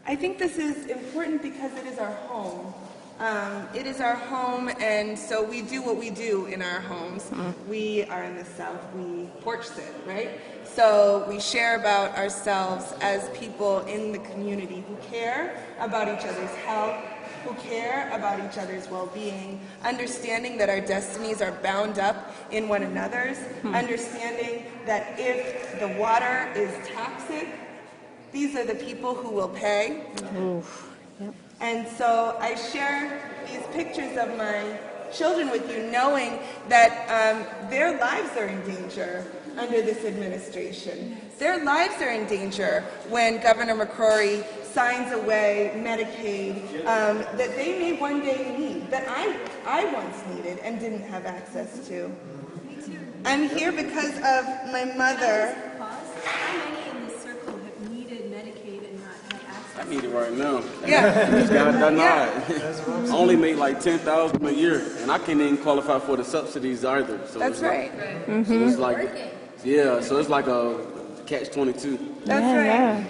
I think this is important because it is our home. It is our home, and so we do what we do in our homes. We are in the South, we porch sit, right? So we share about ourselves as people in the community who care about each other's health, who care about each other's well-being, understanding that our destinies are bound up in one another's, understanding that if the water is toxic, these are the people who will pay. Yep. And so I share these pictures of my children with you, knowing that their lives are in danger under this administration. Their lives are in danger when Governor McCrory signs away Medicaid that they may one day need, that I once needed and didn't have access to. Me too. I'm here because of my mother. How many in this circle have needed Medicaid and not had access? I need it right now. Yeah. Just got denied. Yeah. I only make like $10,000 a year, and I can't even qualify for the subsidies either. So That's it's right. Like, so it's like, yeah. So it's like a catch-22. That's Yeah, right. yeah.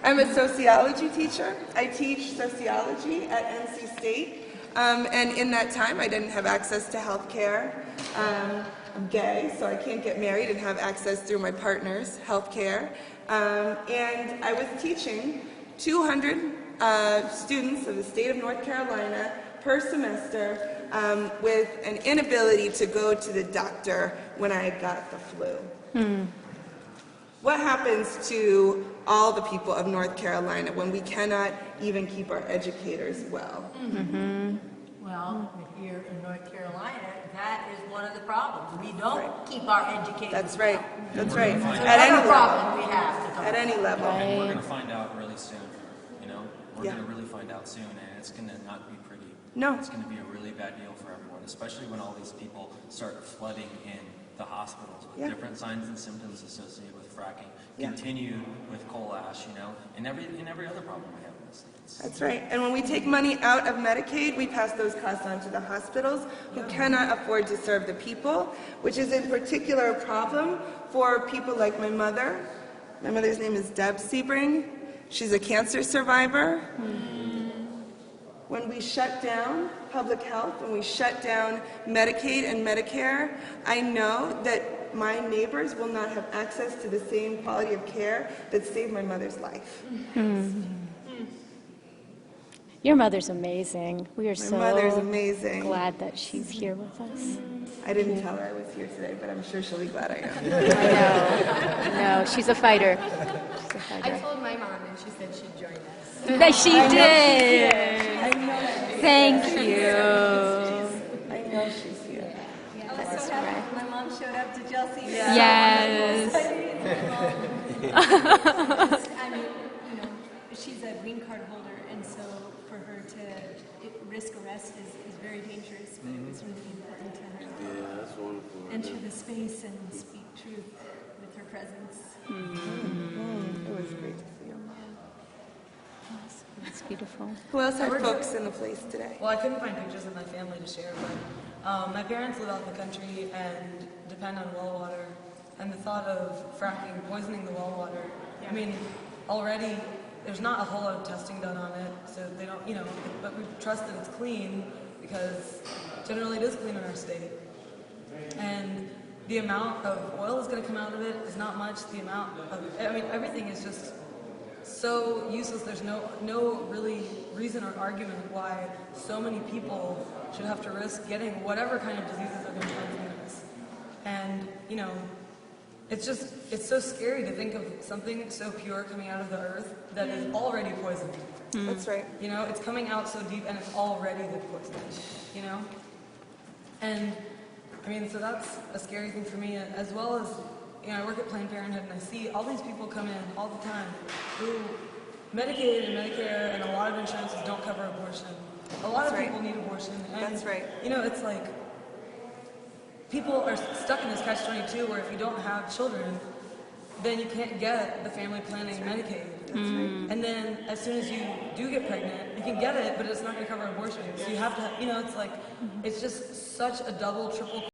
I'm a sociology teacher. I teach sociology at NC State. And in that time, I didn't have access to health care. I'm gay, so I can't get married and have access through my partner's health care. And I was teaching 200 students of the state of North Carolina per semester with an inability to go to the doctor when I got the flu. What happens to all the people of North Carolina when we cannot even keep our educators well? Well, here in North Carolina, that is one of the problems. We don't keep our educators. That's right. That's right. It's At any another level. problem we have to come At any level. And we're going to find out really soon, you know? We're Yeah. going to really find out soon, and it's going to not be pretty. No. It's going to be a really bad deal for everyone, especially when all these people start flooding in the hospitals with Yeah. different signs and symptoms associated with fracking. Yeah. Continue with coal ash, you know, and every other problem we have in the States. That's right. And when we take money out of Medicaid, we pass those costs on to the hospitals who cannot afford to serve the people, which is in particular a problem for people like my mother. My mother's name is Deb Sebring. She's a cancer survivor. When we shut down public health, when we shut down Medicaid and Medicare, I know that my neighbors will not have access to the same quality of care that saved my mother's life. Your mother's amazing. We are My mother's so amazing. glad that she's here with us. I didn't tell her I was here today, but I'm sure she'll be glad I am. I know. She's a fighter. She's a I fighter. told my mom, and she said she'd join us. That she did. I know that. Thank you. I know she's here. I was That's so happy right. my mom showed up. Did y'all see Yeah. Yes. I mean, you know, she's a green card holder, and so for her to risk arrest is very dangerous, but it was really important to her Yeah, that's wonderful. enter the space and speak truth with her presence. It was great to see you. It's beautiful. Who else had folks in the place today? Well, I couldn't find pictures of my family to share, but my parents live out in the country and depend on well water. And the thought of fracking, poisoning the well water, I mean, already there's not a whole lot of testing done on it, so they don't, you know, but we trust that it's clean because generally it is clean in our state. And the amount of oil that's going to come out of it is not much. The amount of, I mean, everything is just so useless. There's no really reason or argument why so many people should have to risk getting whatever kind of diseases are going to come from this. And, you know, it's so scary to think of something so pure coming out of the earth that is already poisoned. That's right. You know, it's coming out so deep and it's already the poison, you know? And, I mean, so that's a scary thing for me, as well as, you know, I work at Planned Parenthood and I see all these people come in all the time who Medicaid and Medicare and a lot of insurances don't cover abortion. A lot of people need abortion. And, That's right. You know, it's like, people are stuck in this catch-22 where if you don't have children, then you can't get the family planning Medicaid. And then as soon as you do get pregnant, you can get it, but it's not going to cover abortion. So you have to, you know, it's like, it's just such a double, triple